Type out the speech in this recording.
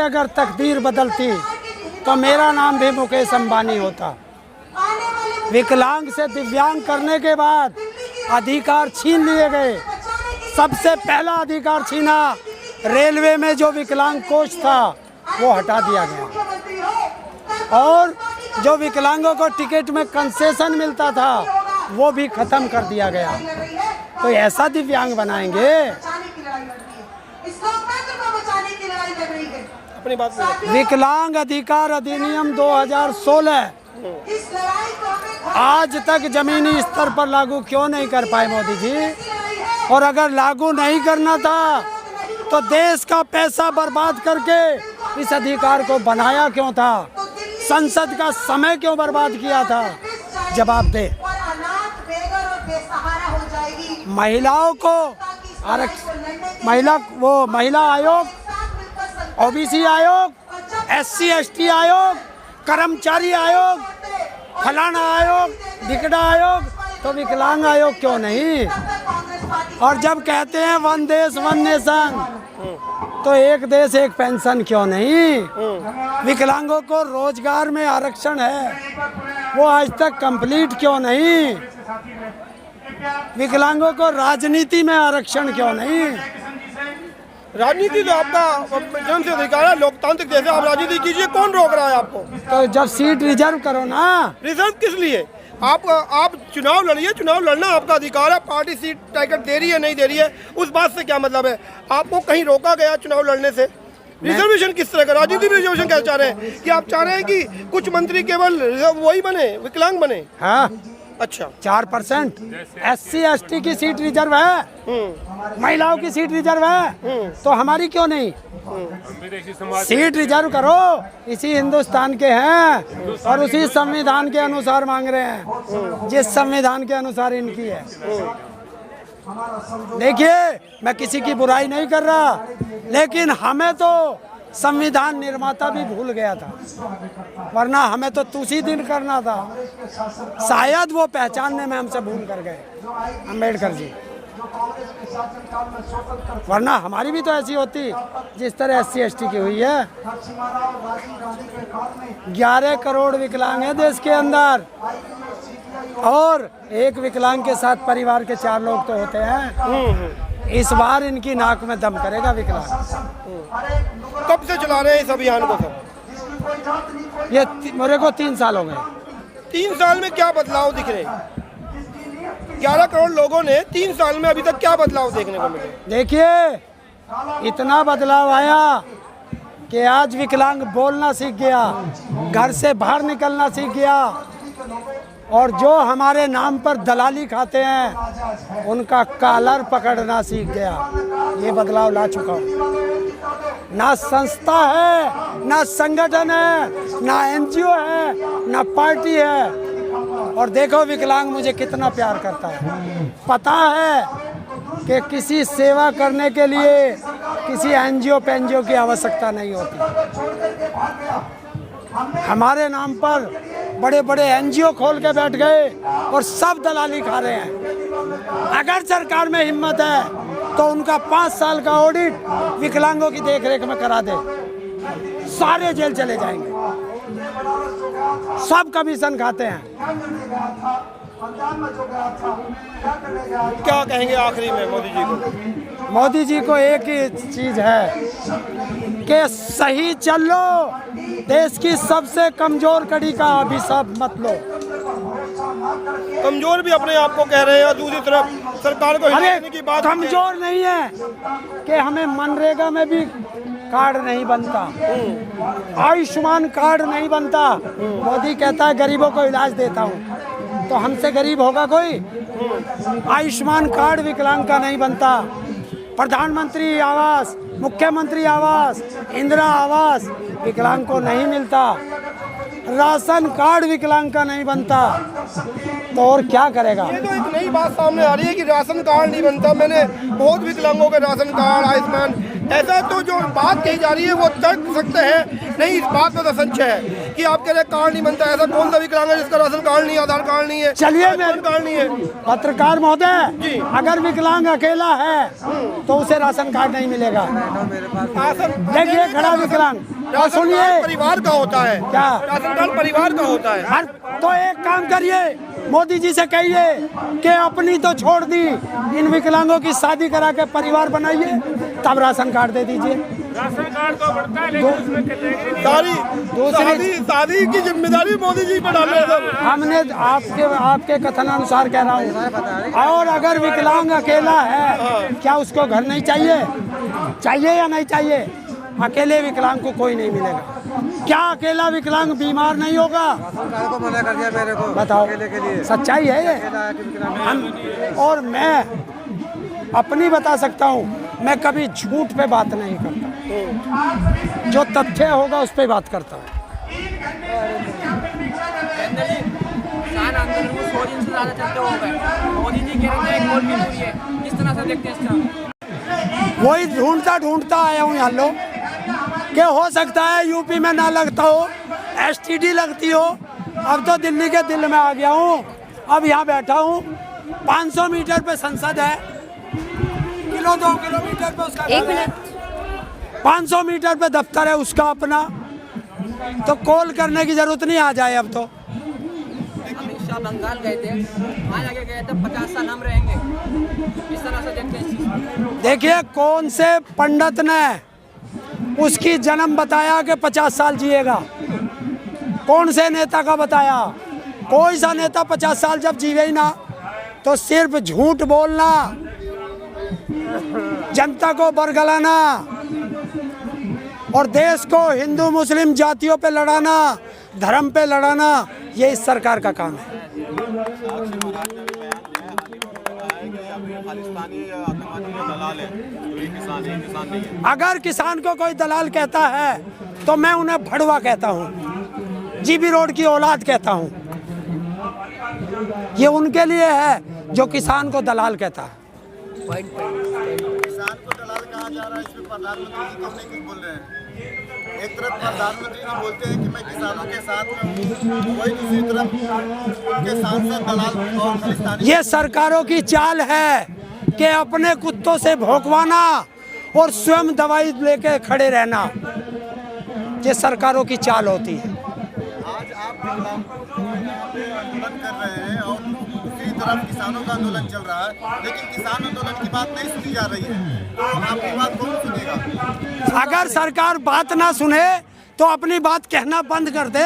अगर तकदीर बदलती तो मेरा नाम भी मुकेश अंबानी होता। विकलांग से दिव्यांग करने के बाद अधिकार छीन लिए गए। सबसे पहला अधिकार छीना, रेलवे में जो विकलांग कोच था वो हटा दिया गया, और जो विकलांगों को टिकट में कंसेशन मिलता था वो भी खत्म कर दिया गया। तो ऐसा दिव्यांग बनाएंगे। अपनी बात में विकलांग अधिकार अधिनियम 2016 आज तक जमीनी स्तर पर लागू क्यों नहीं कर पाए मोदी जी? और अगर लागू नहीं करना था तो देश का पैसा बर्बाद करके इस अधिकार को बनाया क्यों था? संसद का समय क्यों बर्बाद किया था? जवाब दे। महिलाओं को महिला आयोग, ओबीसी आयोग, SC ST आयोग, कर्मचारी आयोग, फलाना आयोग, ढिकड़ा आयोग, तो विकलांग आयोग क्यों नहीं? और जब कहते हैं वन देश वन नेशन, तो एक देश एक पेंशन क्यों नहीं? विकलांगों को रोजगार में आरक्षण है, वो आज तक कंप्लीट क्यों नहीं? विकलांगों को राजनीति में आरक्षण क्यों नहीं? राजनीति तो आपका जन्म से अधिकार है, लोकतांत्रिक देश है, आप राजनीति कीजिए, कौन रोक रहा है आपको? तो जब सीट रिजर्व करो ना। रिजर्व किस लिए? आप चुनाव लड़िए, चुनाव लड़ना आपका अधिकार है। पार्टी सीट टिकट दे रही है नहीं दे रही है उस बात से क्या मतलब है? आपको कहीं रोका गया चुनाव लड़ने से? रिजर्वेशन किस तरह का? राजनीति में रिजर्वेशन क्या चाह रहे हैं कि आप चाह रहे हैं कि कुछ मंत्री केवल वही बने, विकलांग बने? हाँ, अच्छा, 4% SC ST की सीट रिजर्व है, महिलाओं की सीट रिजर्व है, तो हमारी क्यों नहीं? सीट रिजर्व करो। इसी हिंदुस्तान के हैं और उसी संविधान के अनुसार मांग रहे हैं, जिस संविधान के अनुसार इनकी है। देखिए, मैं किसी की बुराई नहीं कर रहा, लेकिन हमें तो संविधान निर्माता भी भूल गया था, वरना हमें तो तुसी दिन करना था। शायद वो पहचानने में हमसे भूल कर गए अम्बेडकर जी, वरना हमारी भी तो ऐसी होती जिस तरह SC ST की हुई है। 11 करोड़ विकलांग हैं देश के अंदर, और एक विकलांग के साथ परिवार के 4 लोग तो होते हैं। इस बार इनकी नाक में दम करेगा विकलांग। कब से चला रहे हैं इस अभियान को सर? ये मेरे को 3 साल हो गए। 3 साल में क्या बदलाव दिख रहे हैं? 11 करोड़ लोगों ने 3 साल में अभी तक क्या बदलाव देखने को मिले? देखिए, इतना बदलाव आया कि आज विकलांग बोलना सीख गया, घर से बाहर निकलना सीख गया, और जो हमारे नाम पर दलाली खाते हैं उनका कॉलर पकड़ना सीख गया। ये बदलाव ला चुका हूँ। ना संस्था है, ना संगठन है, ना NGO है, ना पार्टी है, और देखो विकलांग मुझे कितना प्यार करता है। पता है कि किसी सेवा करने के लिए किसी NGO पेंजियो की आवश्यकता नहीं होती। हमारे नाम पर बड़े बड़े NGO खोल के बैठ गए और सब दलाली खा रहे हैं। अगर सरकार में हिम्मत है तो उनका 5 साल का ऑडिट विकलांगों की देखरेख में करा दे, सारे जेल चले जाएंगे। सब कमीशन खाते हैं। क्या कहेंगे आखिरी में मोदी जी को? मोदी जी को एक ही चीज है कि सही चल लो, देश की सबसे कमजोर कड़ी का अभिशाप मत लो। कमजोर भी अपने आप को कह रहे हैं और दूसरी तरफ सरकार को हिलाने की बात। कमजोर नहीं है कि हमें मनरेगा में भी कार्ड नहीं बनता, आयुष्मान कार्ड नहीं बनता। मोदी कहता है गरीबों को इलाज देता हूँ, तो हमसे गरीब होगा कोई? आयुष्मान कार्ड विकलांग का नहीं बनता, प्रधानमंत्री आवास, मुख्यमंत्री आवास, इंदिरा आवास विकलांग को नहीं मिलता, राशन कार्ड विकलांग का नहीं बनता, तो और क्या करेगा? ये तो एक नई बात सामने आ रही है कि राशन कार्ड नहीं बनता। मैंने बहुत विकलांगों के राशन कार्ड, आयुष्मान ऐसा तो जो बात कही जा रही है वो तर्क सकते हैं नहीं, इस बात में तो संशय है कि आपके लिए कार्ड नहीं बनता। ऐसा कौन सा विकलांग है जिसका राशन कार्ड नहीं है, आधार कार्ड नहीं है, चलिए पैन कार्ड नहीं है? पत्रकार महोदय, जी। अगर विकलांग अकेला है तो उसे राशन कार्ड नहीं मिलेगा। देखिए खड़ा विकलांग, और राशन सुनिए कार्ड परिवार का होता है। क्या? राशन कार्ड परिवार का होता है। हर तो एक काम करिए, मोदी जी से कहिए कि अपनी तो छोड़ दी, इन विकलांगों की शादी करा के परिवार बनाइए, तब राशन कार्ड दे दीजिए। राशन कार्ड तो बढ़ता है लेकिन उसमें सारी शादी की जिम्मेदारी मोदी जी पर डाले हैं सर। हमने आपके कथनानुसार कह रहा हूँ। और अगर विकलांग अकेला है, क्या उसको घर नहीं चाहिए? चाहिए या नहीं चाहिए? अकेले विकलांग को कोई नहीं मिलेगा। क्या अकेला विकलांग बीमार नहीं होगा? को मना कर दिया मेरे को, बताओ, अकेले के लिए। सच्चाई है ये। और मैं अपनी बता सकता हूँ, मैं कभी झूठ पे बात नहीं करता, जो तथ्य होगा उस पे बात करता हूँ। किसान आंदोलन को 100 दिन से ज़्यादा चलते हो गए। मोदी जी कह रहे थे एक वोट की दूरी है, किस तरह से देखते हैं इसका? वही ढूंढता आया हूँ यहाँ लो कि हो सकता है यूपी में ना लगता हो, एसटीडी लगती हो। अब तो दिल्ली के दिल में आ गया हूँ। अब यहाँ बैठा हूँ, 500 मीटर पे संसद है, 2 किलोमीटर पे उसका घर है, 500 मीटर पे दफ्तर है उसका अपना, तो कॉल करने की जरूरत नहीं आ जाए अब तो। अमित शाह बंगाल गए थे, वहाँ जाके गए थे 50 साल हम रहेंगे, इस तरह से देखते हैं। देखिए कौन से पंडित ने उसकी जन्म बताया कि 50 साल जिएगा? कौन से नेता का बताया? कोई सा नेता 50 साल जब जीवे ही ना, तो सिर्फ झूठ बोलना, जनता को बरगलाना और देश को हिंदू मुस्लिम जातियों पे लड़ाना, धर्म पे लड़ाना, ये इस सरकार का काम है। अगर किसान को कोई दलाल कहता है तो मैं उन्हें भड़वा कहता हूँ, जीबी रोड की औलाद कहता हूँ। ये उनके लिए है जो किसान को दलाल कहता है। किसान को दलाल कहा जा रहा है, इसमें प्रधानमंत्री जी क्यों नहीं कुछ बोल रहे हैं? एक तरफ प्रधानमंत्री जी बोलते हैं कि मैं किसानों के साथ में हूँ, वही दूसरी तरफ उनके सांसद दलाल और खालिस्तानी। ये सरकारों की चाल है कि अपने कुत्तों से भौंकवाना और स्वयं दवाई लेके खड़े रहना, ये सरकारों की चाल होती है। आज आप आंदोलन कर रहे हैं और दूसरी तरफ किसानों का आंदोलन चल रहा है, लेकिन किसान आंदोलन की बात नहीं सुनी जा रही है, तो आपकी बात कौन सुनेगा? अगर सरकार बात ना सुने तो अपनी बात कहना बंद कर दे।